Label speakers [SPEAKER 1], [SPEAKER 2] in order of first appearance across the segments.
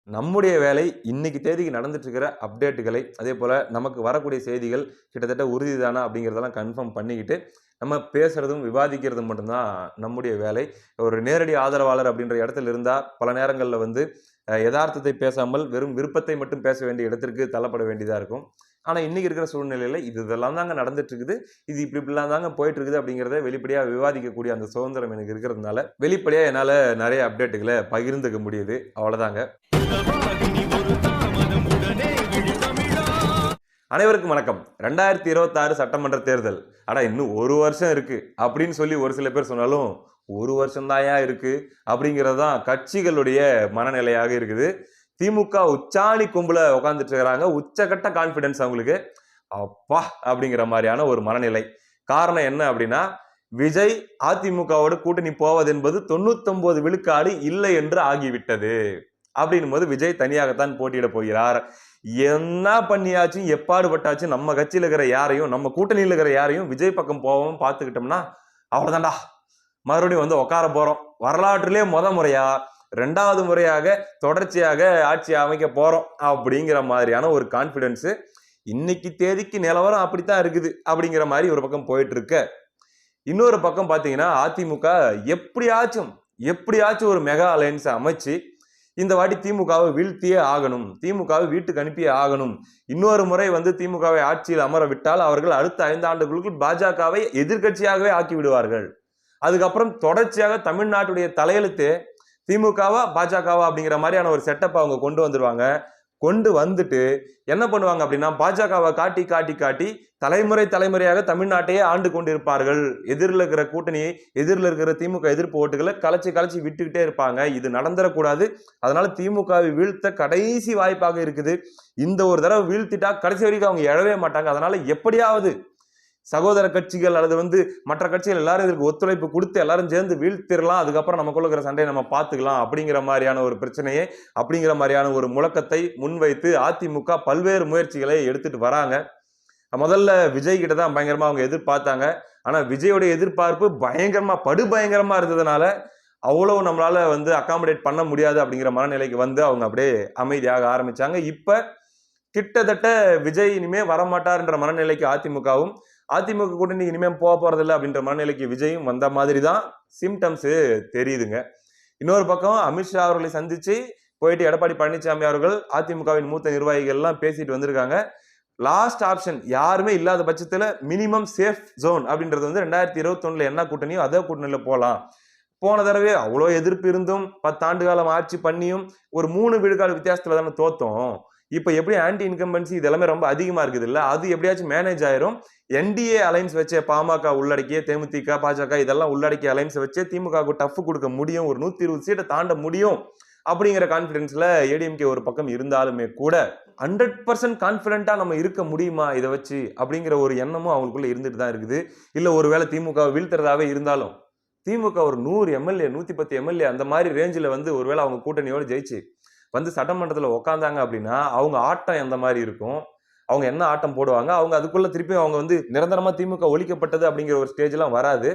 [SPEAKER 1] நம்முடைய வேலை இன்னைக்கு தேதிக்கு நடந்துட்டு இருக்கிற அப்டேட்டுகளை, அதேபோல நமக்கு வரக்கூடிய செய்திகள் கிட்டத்தட்ட உறுதிதானா அப்படிங்கிறதெல்லாம் கன்ஃபார்ம் பண்ணிக்கிட்டு, நம்ம பேசுறதும், விவாதிக்கிறதும் மட்டும் தான் நம்முடைய வேலை. ஒரு நேரடி ஆதரவாளர் அப்படின்ற இடத்துல இருந்தா, பல நேரங்கள்ல வந்து எதார்த்தத்தை பேசாமல் வெறும் விருப்பத்தை மட்டும் பேச வேண்டிய இடத்திற்கு தள்ளப்பட வேண்டியதா இருக்கும். ஆனா, இன்னைக்கு இருக்கிற சூழ்நிலையில இதெல்லாம் தாங்க நடந்துட்டு இருக்குது. இது இப்படிலாம் தாங்க போயிட்டு இருக்குது அப்படிங்கிறத வெளிப்படையா விவாதிக்கக்கூடிய அந்த சுதந்திரம் எனக்கு இருக்கிறதுனால, வெளிப்படையா என்னால நெறைய அப்டேட்டுகள பகிர்ந்துக்க முடியுது. அவ்வளோதாங்க. அனைவருக்கும் வணக்கம். 2026 சட்டமன்ற தேர்தல். அட இன்னும் 1 வருஷம் இருக்கு அப்படின்னு சொல்லி ஒரு சில பேர் சொன்னாலும், 1 வருஷம் தான்யா இருக்கு அப்படிங்கிறது தான் கட்சிகளுடைய மனநிலையாக இருக்குது. திமுக உச்சாணி கொம்புல உட்கார்ந்துட்டு இருக்காங்க. உச்சகட்ட கான்ஃபிடன்ஸ் அவங்களுக்கு. அப்பா அப்படிங்கிற மாதிரியான ஒரு மனநிலை. காரணம் என்ன அப்படின்னா, விஜய் அதிமுகவோடு கூட்டணி போவது என்பது 99 விழுக்காடு இல்லை என்று ஆகிவிட்டது. அப்படின்னும் போது விஜய் தனியாகத்தான் போட்டியிட போகிறார். என்ன பண்ணியாச்சும் எப்பாடு பட்டாச்சும் நம்ம கட்சியில இருக்கிற யாரையும், நம்ம கூட்டணியில் இருக்கிற யாரையும் விஜய் பக்கம் போவோம் பார்த்துக்கிட்டோம்னா அவ்வளவுதான்டா, மறுபடியும் வந்து உட்கார போறோம். வரலாற்றிலே முறையா 2வது முறையாக தொடர்ச்சியாக ஆட்சி அமைக்க போறோம் அப்படிங்கிற மாதிரியான ஒரு கான்பிடன்ஸ் இன்னைக்கு தேதிக்கு நிலவரம் அப்படித்தான் இருக்குது அப்படிங்கிற மாதிரி ஒரு பக்கம் போயிட்டு இருக்க. இன்னொரு பக்கம் பாத்தீங்கன்னா அதிமுக எப்படியாச்சும் ஒரு மெகா அலையன்ஸ் அமைச்சு இந்த வாட்டி திமுகவை வீழ்த்தியே ஆகணும், திமுகவை வீட்டுக்கு அனுப்பியே ஆகணும். இன்னொரு முறை வந்து திமுகவை ஆட்சியில் அமர விட்டால் அவர்கள் அடுத்த 5 ஆண்டுகளுக்குள் பாஜகவை எதிர்கட்சியாகவே ஆக்கி விடுவார்கள். அதுக்கப்புறம் தொடர்ச்சியாக தமிழ்நாட்டுடைய தலையெழுத்து திமுகவா பாஜகவா அப்படிங்கிற மாதிரியான ஒரு செட்டப் அவங்க கொண்டு வந்துருவாங்க. கொண்டு வந்துட்டு என்ன பண்ணுவாங்க அப்படின்னா, பாஜகவை காட்டி தலைமுறையாக தமிழ்நாட்டையே ஆண்டு கொண்டிருப்பார்கள். எதிரில் இருக்கிற கூட்டணியை, எதிரில் இருக்கிற திமுக எதிர்ப்பு ஓட்டுகளை கலைச்சு விட்டுக்கிட்டே இருப்பாங்க. இது நடந்துடக்கூடாது. அதனால திமுகவை வீழ்த்த கடைசி வாய்ப்பாக இருக்குது. இந்த ஒரு தடவை வீழ்த்திட்டா கடைசி வரைக்கும் அவங்க எழவே மாட்டாங்க. அதனால எப்படியாவது சகோதர கட்சிகள் அல்லது வந்து மற்ற கட்சிகள் எல்லாரும் இதற்கு ஒத்துழைப்பு கொடுத்து எல்லாரும் சேர்ந்து வீழ்த்திடலாம், அதுக்கப்புறம் நமக்குள்ள இருக்கிற சண்டையை நம்ம பார்த்துக்கலாம் அப்படிங்கிற மாதிரியான ஒரு பிரச்சனையை, அப்படிங்கிற மாதிரியான ஒரு முழக்கத்தை முன்வைத்து அதிமுக பல்வேறு முயற்சிகளை எடுத்துட்டு வராங்க. முதல்ல விஜய் கிட்ட தான் பயங்கரமா அவங்க எதிர்பார்த்தாங்க. ஆனா விஜயோட எதிர்பார்ப்பு படுபயங்கரமா இருந்ததுனால அவ்வளவு நம்மளால வந்து அகாமடேட் பண்ண முடியாது அப்படிங்கிற மனநிலைக்கு வந்து அவங்க அப்படியே அமைதியாக ஆரம்பிச்சாங்க. இப்ப கிட்டத்தட்ட விஜய் இனிமே வரமாட்டார்ன்ற மனநிலைக்கு அதிமுக கூட்டணி இனிமே போக போறதில்லை அப்படின்ற மனநிலைக்கு விஜயும் வந்த மாதிரி தான் சிம்டம்ஸ் தெரியுதுங்க. இன்னொரு பக்கம் அமித்ஷா அவர்களை சந்திச்சு போயிட்டு எடப்பாடி பழனிசாமி அவர்கள் அதிமுகவின் மூத்த நிர்வாகிகள் எல்லாம் பேசிட்டு வந்திருக்காங்க. லாஸ்ட் ஆப்ஷன் யாருமே இல்லாத பட்சத்துல மினிமம் சேஃப் ஜோன் அப்படின்றது வந்து 2021 என்ன கூட்டணியோ அதே கூட்டணியில போலாம். போன தடவை அவ்வளோ எதிர்ப்பு இருந்தும் 10 ஆண்டு காலம் ஆட்சி பண்ணியும் ஒரு 3 விழுக்காடு வித்தியாசத்துல தானே தோத்தோம். இப்ப எப்படி ஆன்டி இன்கம்பன்சி இது எல்லாமே ரொம்ப அதிகமா இருக்குது இல்ல, அது எப்படியாச்சும் மேனேஜ் ஆயிரும். என்டிஏ அலைன்ஸ் வச்சே பாமக உள்ளடக்கிய தேமுதிக பாஜக இதெல்லாம் உள்ளடக்கிய அலைன்ஸ் வச்சே திமுக டஃப் கொடுக்க முடியும், ஒரு 120 சீட்டை தாண்ட முடியும் அப்படிங்கிற கான்பிடன்ஸ்ல ஏடிஎம்கே ஒரு பக்கம் இருந்தாலுமே கூட 100% கான்பிடண்டா நம்ம இருக்க முடியுமா இதை வச்சு அப்படிங்கிற ஒரு எண்ணமும் அவங்களுக்குள்ள இருந்துட்டு தான் இருக்குது. இல்ல ஒருவேளை திமுக வீழ்த்துறதாவே இருந்தாலும் திமுக ஒரு 100 எம்எல்ஏ 110 எம்எல்ஏ அந்த மாதிரி ரேஞ்சில் வந்து ஒருவேளை அவங்க கூட்டணியோடு ஜெயிச்சு வந்து சட்டமன்றத்தில் உட்காந்தாங்க அப்படின்னா அவங்க ஆட்டம் எந்த மாதிரி இருக்கும், அவங்க என்ன ஆட்டம் போடுவாங்க, அவங்க அதுக்குள்ள திருப்பி அவங்க வந்து நிரந்தரமா திமுக ஒழிக்கப்பட்டது அப்படிங்கிற ஒரு ஸ்டேஜ் எல்லாம் வராது.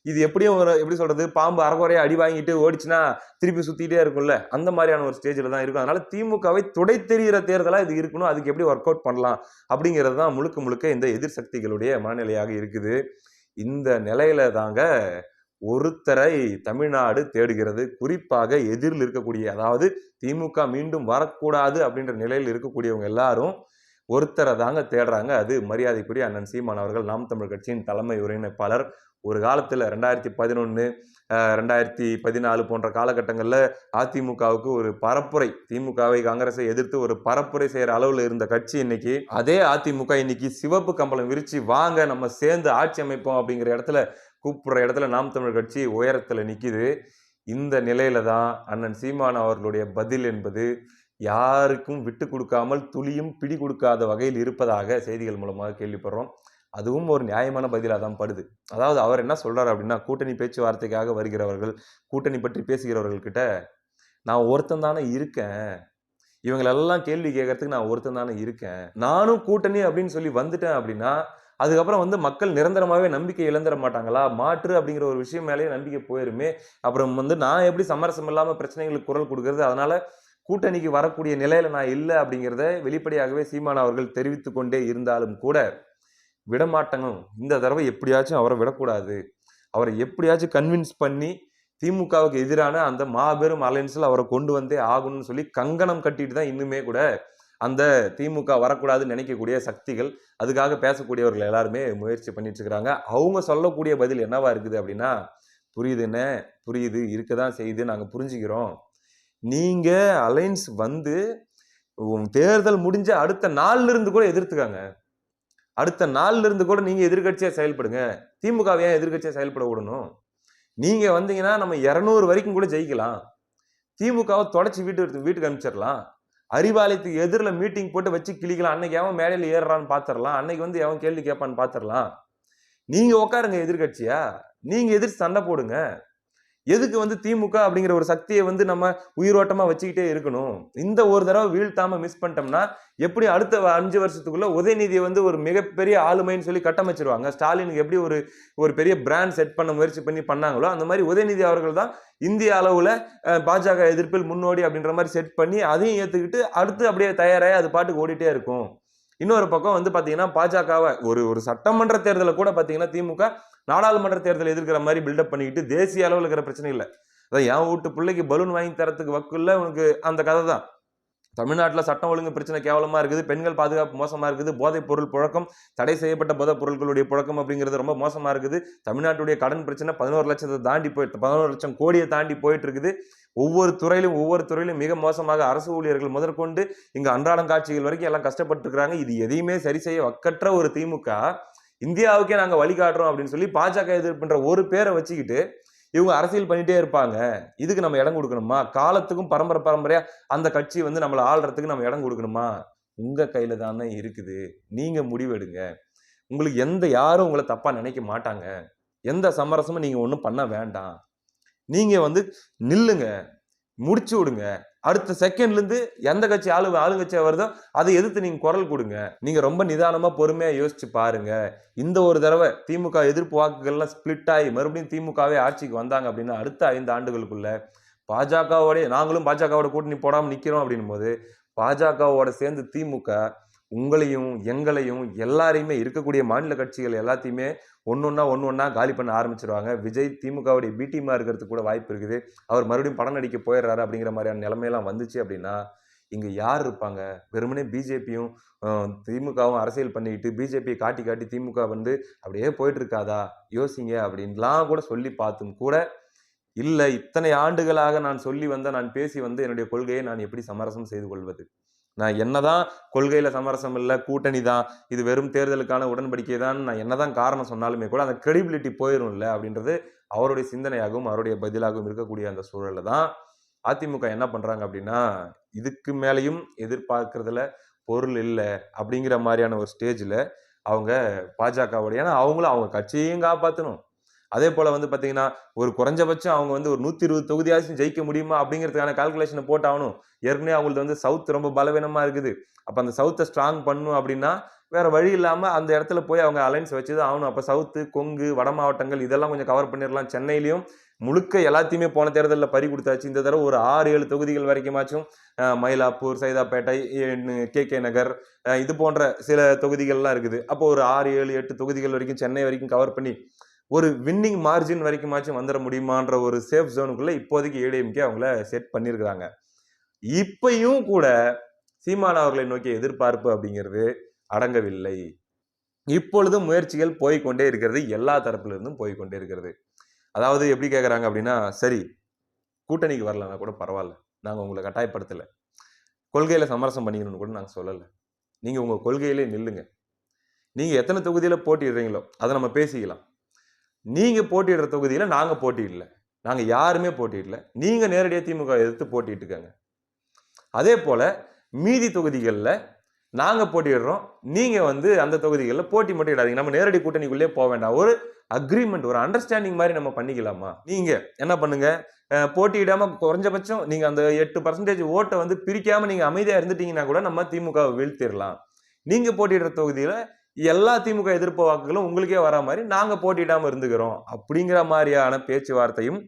[SPEAKER 1] இது எப்படியும் எப்படி சொல்றது, பாம்பு அரைகுறையா அடி வாங்கிட்டு ஓடிச்சுன்னா திருப்பி சுத்திட்டே இருக்கும்ல, அந்த மாதிரியான ஒரு ஸ்டேஜ்ல தான் இருக்கும். அதனால திமுகவை துடை தெரிகிற தேர்தலா இது இருக்கணும், அதுக்கு எப்படி ஒர்க் அவுட் பண்ணலாம் அப்படிங்கிறது தான் முழுக்க இந்த எதிர் சக்திகளுடைய மனநிலையாக இருக்குது. இந்த நிலையில தாங்க ஒருத்தரை தமிழ்நாடு தேடுகிறது. குறிப்பாக எதிரில் இருக்கக்கூடிய, அதாவது திமுக மீண்டும் வரக்கூடாது அப்படின்ற நிலையில் இருக்கக்கூடியவங்க எல்லாரும் ஒருத்தரை தாங்க தேடுறாங்க. அது மரியாதைக்குரிய அண்ணன் சீமான் அவர்கள், நாம் தமிழ் கட்சியின் தலைமை ஒருங்கிணைப்பாளர். ஒரு காலத்துல 2011 2014 போன்ற காலகட்டங்கள்ல அதிமுகவுக்கு ஒரு பரப்புரை, திமுகவை காங்கிரஸை எதிர்த்து ஒரு பரப்புரை செய்யற அளவுல இருந்த கட்சி இன்னைக்கு அதே அதிமுக இன்னைக்கு சிவப்பு கம்பளம் விரிச்சு வாங்க நம்ம சேர்ந்து ஆட்சி அமைப்போம் அப்படிங்கிற இடத்துல கூப்பிடுற இடத்துல நாம் தமிழ் கட்சி உயரத்துல நிக்குது. இந்த நிலையில தான் அண்ணன் சீமான் அவர்களுடைய பதில் என்பது யாருக்கும் விட்டு கொடுக்காமல் துளியும் பிடி கொடுக்காத வகையில் இருப்பதாக செய்திகள் மூலமாக கேள்விப்படுறோம். அதுவும் ஒரு நியாயமான பதிலாக தான் படுது. அதாவது அவர் என்ன சொல்றாரு அப்படின்னா, கூட்டணி பேச்சுவார்த்தைக்காக வருகிறவர்கள், கூட்டணி பற்றி பேசுகிறவர்கள் கிட்ட நான் ஒருத்தன் தானே இருக்கேன், இவங்களெல்லாம் கேள்வி கேட்கறதுக்கு நான் ஒருத்தன் தானே இருக்கேன், நானும் கூட்டணி அப்படின்னு சொல்லி வந்துட்டேன் அப்படின்னா அதுக்கப்புறம் வந்து மக்கள் நிரந்தரமாகவே நம்பிக்கை இழந்துட மாட்டாங்களா, மாற்று அப்படிங்கிற ஒரு விஷயம் மேலேயே நம்பிக்கை போயிருமே, அப்புறம் வந்து நான் எப்படி சமரசம் இல்லாமல் பிரச்சனைகளுக்கு குரல் கொடுக்கறது, அதனால கூட்டணிக்கு வரக்கூடிய நிலையில நான் இல்லை அப்படிங்கிறத வெளிப்படையாகவே சீமான் அவர்கள் தெரிவித்து கொண்டே இருந்தாலும் கூட விடமாட்டங்க. இந்த தடவை எப்படியாச்சும் அவரை விடக்கூடாது, அவரை எப்படியாச்சும் கன்வின்ஸ் பண்ணி திமுகவுக்கு எதிரான அந்த மாபெரும் அலைன்ஸ்ல அவரை கொண்டு வந்தே ஆகணும்னு சொல்லி கங்கணம் கட்டிட்டு தான் இன்னுமே கூட அந்த திமுக வரக்கூடாதுன்னு நினைக்கக்கூடிய சக்திகள், அதுக்காக பேசக்கூடியவர்கள் எல்லாருமே முயற்சி பண்ணிட்டு இருக்கிறாங்க. அவங்க சொல்லக்கூடிய பதில் என்னவா இருக்குது அப்படின்னா, புரியுதுன்னு புரியுது, இருக்கதான் செய்யுது, நாங்க புரிஞ்சுக்கிறோம். நீங்க அலைன்ஸ் வந்து தேர்தல் முடிஞ்ச அடுத்த நாள்ல இருந்து கூட எதிர்த்துக்காங்க. அடுத்த நாள்ல இருந்து கூட நீங்க எதிர்கட்சியா செயல்படுங்க. திமுகவை ஏன் எதிர்கட்சியா செயல்பட விடணும்? நீங்க வந்தீங்கன்னா நம்ம 200 வரைக்கும் கூட ஜெயிக்கலாம். திமுகவை தொடச்சி வீட்டுக்கு அனுப்பிச்சிடலாம். அறிவாலயத்துக்கு எதிரில மீட்டிங் போட்டு வச்சு கிளிக்கலாம். அன்னைக்கு எவன் மேடையில ஏறுறான்னு பாத்திரலாம். அன்னைக்கு வந்து எவன் கேள்வி கேட்பான்னு பாத்திரலாம். நீங்க உட்காருங்க எதிர்கட்சியா, நீங்க எதிர்த்து சண்டை போடுங்க. எதுக்கு வந்து திமுக அப்படிங்கிற ஒரு சக்தியை வந்து நம்ம உயிரோட்டமா வச்சுக்கிட்டே இருக்கணும்? இந்த ஒரு தடவை வீழ்த்தாம மிஸ் பண்ணிட்டோம்னா எப்படி அடுத்த 5 வருஷத்துக்குள்ள உதயநிதியை வந்து ஒரு மிகப்பெரிய ஆளுமைன்னு சொல்லி கட்டமைச்சிருவாங்க. ஸ்டாலினுக்கு எப்படி ஒரு பெரிய பிராண்ட் செட் பண்ண முயற்சி பண்ணாங்களோ அந்த மாதிரி உதயநிதி அவர்கள் தான் இந்திய அளவுல பாஜக எதிர்ப்பில் முன்னோடி அப்படின்ற மாதிரி செட் பண்ணி அதையும் ஏத்துக்கிட்டு அடுத்து அப்படியே தயாராகி அது பாட்டுக்கு ஓடிட்டே இருக்கும். இன்னொரு பக்கம் வந்து பாத்தீங்கன்னா பாஜகவை ஒரு சட்டமன்ற தேர்தலை கூட பாத்தீங்கன்னா திமுக நாடாளுமன்ற தேர்தல் எதிர்க்கிற மாதிரி பில்டப் பண்ணிக்கிட்டு தேசிய அளவில் இருக்கிற பிரச்சனை இல்லை. அதான் என் வீட்டு பிள்ளைக்கு பலூன் வாங்கி தரத்துக்கு வக்குள்ள உனக்கு அந்த கதை தான். தமிழ்நாட்டில் சட்டம் ஒழுங்கு பிரச்சனை கேவலமா இருக்குது, பெண்கள் பாதுகாப்பு மோசமா இருக்குது, போதைப் பொருள் புழக்கம், தடை செய்யப்பட்ட போதைப் பொருட்களுடைய புழக்கம் அப்படிங்கிறது ரொம்ப மோசமா இருக்குது. தமிழ்நாட்டுடைய கடன் பிரச்சனை 11 லட்சத்தை தாண்டி 11 லட்சம் கோடியை தாண்டி போயிட்டு இருக்குது. ஒவ்வொரு துறையிலும் மிக மோசமாக அரசு ஊழியர்கள் முதற்கொண்டு இங்க அன்றாடம் காட்சிகள் வரைக்கும் எல்லாம் கஷ்டப்பட்டு இருக்கிறாங்க. இது எதையுமே சரி செய்ய வக்கற்ற ஒரு திமுக இந்தியாவுக்கே நாங்க வழிகாட்டுறோம் அப்படின்னு சொல்லி பாஜக எதிர்ப்புன்ற ஒரு பேரை வச்சுக்கிட்டு இவங்க அரசியல் பண்ணிட்டே இருப்பாங்க. இதுக்கு நம்ம இடம் கொடுக்கணுமா? காலத்துக்கும் பரம்பரையா அந்த கட்சி வந்து நம்மளை ஆள்றதுக்கு நம்ம இடம் கொடுக்கணுமா? உங்க கையில தானே இருக்குது. நீங்க முடிவெடுங்க. உங்களுக்கு யாரும் உங்களை தப்பா நினைக்க மாட்டாங்க. எந்த சமரசமும் நீங்க ஒண்ணும் பண்ண வேண்டாம். நீங்க வந்து நில்லுங்க, முடிச்சு விடுங்க. அடுத்த செகண்ட்ல இருந்து எந்த கட்சி ஆளுங்கட்சியா வருதோ அதை எதிர்த்து நீங்க குரல் கொடுங்க. நீங்க ரொம்ப நிதானமா பொறுமையா யோசிச்சு பாருங்க. இந்த ஒரு தடவை திமுக எதிர்ப்பு வாக்குகள்லாம் ஸ்பிளிட் ஆகி மறுபடியும் திமுகவே ஆட்சிக்கு வந்தாங்க அப்படின்னா அடுத்த 5 ஆண்டுகளுக்குள்ள நாங்களும் பாஜகவோட கூட்டணி போடாம நிக்கிறோம் அப்படின்னும் போது பாஜகவோட சேர்ந்து திமுக உங்களையும் எங்களையும் எல்லாரையுமே இருக்கக்கூடிய மாநில கட்சிகள் எல்லாத்தையுமே ஒன்னொன்னா காலி பண்ண ஆரம்பிச்சிருவாங்க. விஜய் திமுகவுடைய பி டீமா இருக்கிறதுக்கு கூட வாய்ப்பு இருக்குது. அவர் மறுபடியும் படம் நடிக்க போயிடுறாரு அப்படிங்கிற மாதிரியான நிலைமையெல்லாம் வந்துச்சு அப்படின்னா இங்க யார் இருப்பாங்க? வெறுமனே பிஜேபியும் திமுகவும் அரசியல் பண்ணிக்கிட்டு பிஜேபியை காட்டி திமுக வந்து அப்படியே போயிட்டு இருக்காதா? யோசிங்க அப்படின்லாம் கூட சொல்லி பார்த்தும் கூட இல்ல, இத்தனை ஆண்டுகளாக நான் பேசி வந்த என்னுடைய கொள்கையை நான் எப்படி சமரசம் செய்து கொள்வது? நான் என்னதான் கொள்கையில சமரசம் இல்லை, கூட்டணி தான், இது வெறும் தேர்தலுக்கான உடன்படிக்கை தான், நான் என்னதான் காரணம் சொன்னாலுமே கூட அந்த கிரெடிபிலிட்டி போயிடும் இல்லை அப்படின்றது அவருடைய சிந்தனையாகவும் அவருடைய பதிலாகவும் இருக்கக்கூடிய அந்த சூழல்ல தான் அதிமுக என்ன பண்றாங்க அப்படின்னா இதுக்கு மேலையும் எதிர்பார்க்கறதுல பொருள் இல்லை அப்படிங்கிற மாதிரியான ஒரு ஸ்டேஜ்ல அவங்க பாஜகவுடைய, ஏன்னா அவங்களும் அவங்க கட்சியையும் காப்பாற்றணும், அதே போல வந்து பாத்தீங்கன்னா ஒரு குறைஞ்சபட்சம் அவங்க வந்து ஒரு 120 தொகுதியாச்சும் ஜெயிக்க முடியுமா அப்படிங்கிறதுக்கான கால்குலேஷனை போட்டாகணும். ஏற்கனவே அவங்களுக்கு வந்து சவுத் ரொம்ப பலவீனமா இருக்குது. அப்ப அந்த சவுத்தை ஸ்ட்ராங் பண்ணும் அப்படின்னா வேற வழி இல்லாம அந்த இடத்துல போய் அவங்க அலைன்ஸ் வச்சுதான் ஆகணும். அப்ப சவுத்து, கொங்கு, வட மாவட்டங்கள் இதெல்லாம் கொஞ்சம் கவர் பண்ணிடலாம். சென்னையிலையும் முழுக்க எல்லாத்தையுமே போன தேர்தலில் பறி கொடுத்தாச்சு. இந்த தடவை ஒரு 6-7 தொகுதிகள் வரைக்குமாச்சும் மயிலாப்பூர், சைதாப்பேட்டை, கே நகர் இது போன்ற சில தொகுதிகள்லாம் இருக்குது. அப்போ ஒரு 6-7-8 தொகுதிகள் வரைக்கும் சென்னை வரைக்கும் கவர் பண்ணி ஒரு வின்னிங் மார்ஜின் வரைக்குமாச்சும் வந்துட முடியுமான்ற ஒரு சேஃப் ஜோனுக்குள்ள இப்போதைக்கு ஏடிஎம்கே அவங்கள செட் பண்ணியிருக்கிறாங்க. இப்பையும் கூட சீமான் அவர்களை நோக்கிய எதிர்பார்ப்பு அப்படிங்கிறது அடங்கவில்லை. இப்பொழுதும் முயற்சிகள் போய்கொண்டே இருக்கிறது, எல்லா தரப்புல இருந்தும் போய்கொண்டே இருக்கிறது. அதாவது எப்படி கேட்கறாங்க அப்படின்னா, சரி கூட்டணிக்கு வரலன்னா கூட பரவாயில்ல, நாங்க உங்களை கட்டாயப்படுத்தல, கொள்கையில சமரசம் பண்ணிக்கணும்னு கூட நாங்க சொல்லல, நீங்க உங்க கொள்கையிலே நில்லுங்க, நீங்க எத்தனை தொகுதியில போட்டிடுறீங்களோ அதை நம்ம பேசிக்கலாம். நீங்க போட்டியிடுற தொகுதியில நாங்க போட்டியிடல, நாங்க யாருமே போட்டியிடல, நீங்க நேரடியா திமுக எதிர்த்து போட்டிட்டு இருக்காங்க. அதே போல மீதி தொகுதிகளில் நாங்க போட்டிடுறோம், நீங்க வந்து அந்த தொகுதிகளில் போட்டி மட்டும் இடாதீங்க, நம்ம நேரடி கூட்டணிக்குள்ளே போக வேண்டாம், ஒரு அக்ரிமெண்ட், ஒரு அண்டர்ஸ்டாண்டிங் மாதிரி நம்ம பண்ணிக்கலாமா? நீங்க என்ன பண்ணுங்க, போட்டியிடாம குறைஞ்சபட்சம் நீங்க அந்த 8% ஓட்டை வந்து பிரிக்காம நீங்க அமைதியா இருந்துட்டீங்கன்னா கூட நம்ம திமுக வீழ்த்திடலாம். நீங்க போட்டியிடுற தொகுதியில எல்லா திமுக எதிர்ப்பு வாக்குகளும் உங்களுக்கே வரா மாதிரி நாங்க போட்டியிடாம இருந்துக்கிறோம் அப்படிங்கிற மாதிரியான பேச்சுவார்த்தையும்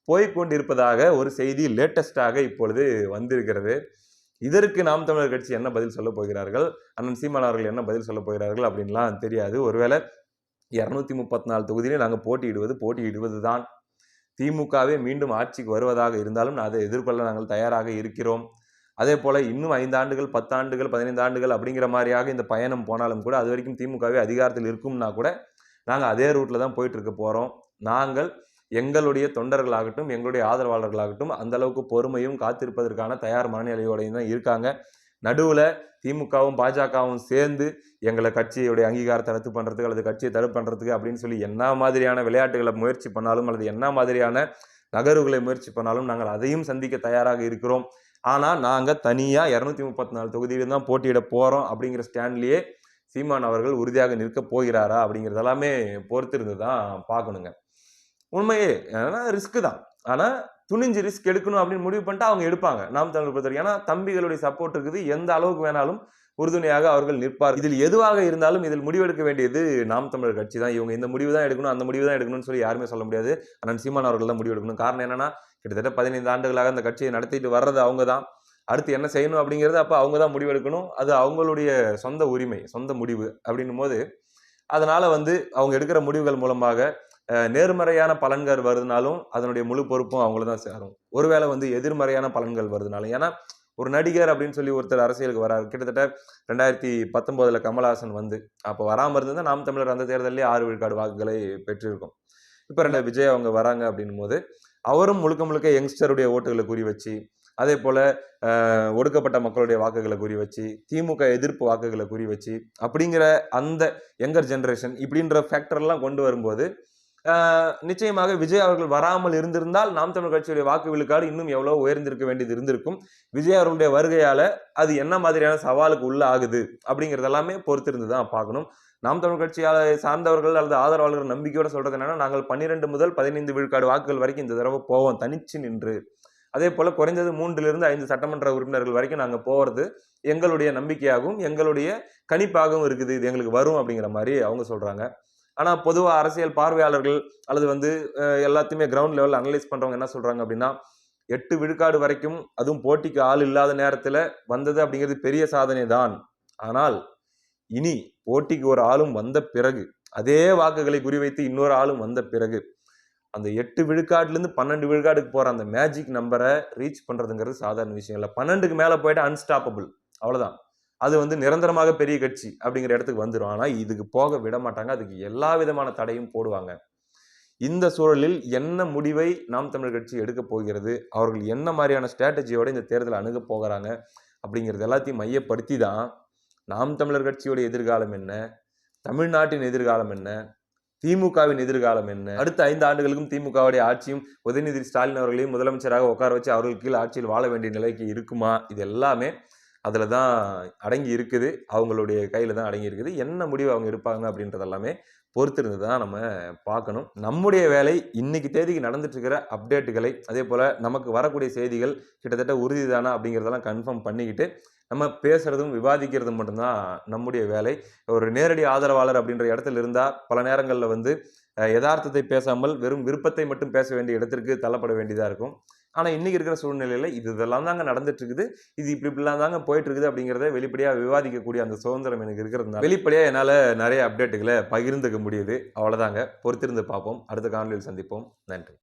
[SPEAKER 1] போய்கொண்டிருப்பதாக ஒரு செய்தி லேட்டஸ்டாக இப்பொழுது வந்திருக்கிறது. இதற்கு நாம் தமிழர் கட்சி என்ன பதில் சொல்ல போகிறார்கள், அண்ணன் சீமான் அவர்கள் என்ன பதில் சொல்ல போகிறார்கள் அப்படின்லாம் தெரியாது. ஒருவேளை 234 தொகுதியிலே நாங்கள் போட்டியிடுவது தான். திமுகவே மீண்டும் ஆட்சிக்கு வருவதாக இருந்தாலும் அதை எதிர்கொள்ள நாங்கள் தயாராக இருக்கிறோம். அதே போல இன்னும் 5 ஆண்டுகள் 10 ஆண்டுகள் 15 ஆண்டுகள் அப்படிங்கிற மாதிரியாக இந்த பயணம் போனாலும் கூட அது வரைக்கும் திமுகவே அதிகாரத்தில் இருக்கும்னா கூட நாங்கள் அதே ரூட்ல தான் போயிட்டு இருக்க போறோம். நாங்கள் எங்களுடைய தொண்டர்களாகட்டும் எங்களுடைய ஆதரவாளர்களாகட்டும் அந்த அளவுக்கு பொறுமையும் காத்திருப்பதற்கான தயார் மனநிலையோடையும் தான் இருக்காங்க. நடுவுல திமுகவும் பாஜகவும் சேர்ந்து எங்களை கட்சியுடைய அங்கீகாரத்தை ரத்து பண்றதுக்கு அல்லது கட்சியை தடுப்பு பண்றதுக்கு அப்படின்னு சொல்லி என்ன மாதிரியான விளையாட்டுகளை முயற்சி பண்ணாலும் அல்லது என்ன மாதிரியான நகர்வுகளை முயற்சி பண்ணாலும் நாங்கள் அதையும் சந்திக்க தயாராக இருக்கிறோம். ஆனா நாங்க தனியா 234 தொகுதியிலும் தான் போட்டியிட போறோம் அப்படிங்கிற ஸ்டாண்ட்லயே சீமான் அவர்கள் உறுதியாக நிற்க போகிறாரா அப்படிங்கிறது எல்லாமே பொறுத்திருந்து தான் பார்க்கணுங்க. உண்மையே ரிஸ்க் தான். ஆனா துணிஞ்சு ரிஸ்க் எடுக்கணும் அப்படின்னு முடிவு பண்ணிட்டு அவங்க எடுப்பாங்க. நாம் தமிழர் பொறுத்தவரைக்கும் ஏன்னா தம்பிகளுடைய சப்போர்ட் இருக்குது. எந்த அளவுக்கு வேணாலும் உறுதுணையாக அவர்கள் நிற்பார். இதில் எதுவாக இருந்தாலும் இதில் முடிவெடுக்க வேண்டியது நாம் தமிழர் கட்சி தான். இவங்க இந்த முடிவு தான் எடுக்கணும் அந்த முடிவு தான் எடுக்கணும்னு சொல்லி யாருமே சொல்ல முடியாது. அண்ணன் சீமான் அவர்கள் தான் முடிவு எடுக்கணும். காரணம் என்னன்னா கிட்டத்தட்ட 15 ஆண்டுகளாக அந்த கட்சியை நடத்திட்டு வர்றது அவங்க தான். அடுத்து என்ன செய்யணும் அப்படிங்கிறது அப்ப அவங்க தான் முடிவெடுக்கணும். அது அவங்களுடைய சொந்த உரிமை, சொந்த முடிவு அப்படின்னும் போது அதனால அவங்க எடுக்கிற முடிவுகள் மூலமாக நேர்மறையான பலன்கள் வருதுனாலும் அதனுடைய முழு பொறுப்பும் அவங்கள தான் சேரும். ஒருவேளை எதிர்மறையான பலன்கள் வருதுனாலும் ஏன்னா ஒரு நடிகர் அப்படின்னு சொல்லி ஒருத்தர் அரசியலுக்கு வராரு. கிட்டத்தட்ட 2019 கமலஹாசன் அப்போ வராம இருந்தது நாம் தமிழர் அந்த தேர்தலிலே 6 விழுக்காடு வாக்குகளை பெற்றிருக்கும். இப்ப விஜய் அவங்க வராங்க அப்படின்னும் போது அவரும் முழுக்க முழுக்க யங்ஸ்டருடைய ஓட்டுகளை குறி வச்சு அதே போல ஒடுக்கப்பட்ட மக்களுடைய வாக்குகளை குறி வச்சு திமுக எதிர்ப்பு வாக்குகளை குறி வச்சு அப்படிங்கிற அந்த யங்கர் ஜெனரேஷன் இப்படின்ற ஃபேக்டர் எல்லாம் கொண்டு வரும்போது நிச்சயமாக விஜய் அவர்கள் வராமல் இருந்திருந்தால் நாம் தமிழர் கட்சியுடைய வாக்கு விழுக்காடு இன்னும் எவ்வளவு உயர்ந்திருக்க வேண்டியது இருந்திருக்கும். விஜய் அவர்களுடைய வருகையால அது என்ன மாதிரியான சவாலுக்கு உள்ள ஆகுது அப்படிங்கிறது எல்லாமே பொறுத்திருந்து தான் பார்க்கணும். நாம் தமிழர் கட்சியால சார்ந்தவர்கள் அல்லது ஆதரவாளர்கள் நம்பிக்கையோட சொல்றது என்னன்னா நாங்கள் 12 முதல் 15 விழுக்காடு வாக்குகள் வரைக்கும் இந்த தடவை போவோம் தனிச்சு நின்று. அதே போல குறைந்தது 3 5 சட்டமன்ற உறுப்பினர்கள் வரைக்கும் நாங்க போறது எங்களுடைய நம்பிக்கையாகவும் எங்களுடைய கணிப்பாகவும் இருக்குது. இது எங்களுக்கு வரும் அப்படிங்கிற மாதிரி அவங்க சொல்றாங்க. ஆனா பொதுவா அரசியல் பார்வையாளர்கள் அல்லது எல்லாத்தையுமே கிரவுண்ட் லெவல் அனலைஸ் பண்றவங்க என்ன சொல்றாங்க அப்படின்னா 8 விழுக்காடு வரைக்கும் அதுவும் போட்டிக்கு ஆள் இல்லாத நேரத்துல வந்தது அப்படிங்கிறது பெரிய சாதனை தான். ஆனால் இனி போட்டிக்கு ஒரு ஆளும் வந்த பிறகு அதே வாக்குகளை குறிவைத்து இன்னொரு ஆளும் வந்த பிறகு அந்த 8 விழுக்காடுல இருந்து 12 விழுக்காடுக்கு போற அந்த மேஜிக் நம்பரை ரீச் பண்றதுங்கிறது சாதாரண விஷயம் இல்லை. 12க்கு மேல போயிட்டு அன்ஸ்டாப்பபிள் அவ்வளவுதான். அது நிரந்தரமாக பெரிய கட்சி அப்படிங்கிற இடத்துக்கு வந்துடும். ஆனா இதுக்கு போக விட மாட்டாங்க. அதுக்கு எல்லா விதமான தடையும் போடுவாங்க. இந்த சூழலில் என்ன முடிவை நாம் தமிழர் கட்சி எடுக்க போகிறது, அவர்கள் என்ன மாதிரியான ஸ்ட்ராட்டஜியோட இந்த தேர்தலை அணுக போகிறாங்க அப்படிங்கிறது எல்லாத்தையும் மையப்படுத்தி தான் நாம் தமிழர் கட்சியோட எதிர்காலம் என்ன, தமிழ்நாட்டின் எதிர்காலம் என்ன, திமுகவின் எதிர்காலம் என்ன, அடுத்த 5 ஆண்டுகளுக்கும் திமுகவுடைய ஆட்சியும் உதயநிதி ஸ்டாலின் அவர்களையும் முதலமைச்சராக உட்கார வச்சு அவர்கள் கீழ் ஆட்சியில் வாழ வேண்டிய நிலைக்கு இருக்குமா, இது எல்லாமே அதுல தான் அடங்கி இருக்குது. அவங்களுடைய கையில தான் அடங்கி இருக்குது. என்ன முடிவு அவங்க எடுப்பாங்க அப்படின்றது எல்லாமே பொறுத்திருந்து தான் நம்ம பார்க்கணும். நம்முடைய வேலை இன்னைக்கு தேதிக்கு நடந்துட்டு இருக்கிற அப்டேட்டுகளை அதே போல நமக்கு வரக்கூடிய செய்திகள் கிட்டத்தட்ட உறுதிதானா அப்படிங்கிறதெல்லாம் கன்ஃபார்ம் பண்ணிக்கிட்டு நம்ம பேசுறதும் விவாதிக்கிறதும் மட்டும்தான் நம்முடைய வேலை. ஒரு நேரடி ஆதரவாளர் அப்படின்ற இடத்துல இருந்தா பல நேரங்கள்ல யதார்த்தத்தை பேசாமல் வெறும் விருப்பத்தை மட்டும் பேச வேண்டிய இடத்திற்கு தள்ளப்பட வேண்டியதா இருக்கும். ஆனா இன்னைக்கு இருக்கிற சூழ்நிலையில இதெல்லாம் தாங்க நடந்துட்டு இருக்குது, இது இப்படிலாம் தாங்க போயிட்டு இருக்குது அப்படிங்கிறத வெளிப்படையா விவாதிக்கக்கூடிய அந்த சுதந்திரம் எனக்கு இருக்கிறதுனால வெளிப்படையா என்னால நிறைய அப்டேட்டுகளை பகிர்ந்துக்க முடியுது. அவ்வளவுதாங்க. பொறுத்திருந்து பார்ப்போம். அடுத்த காணொலியில் சந்திப்போம். நன்றி.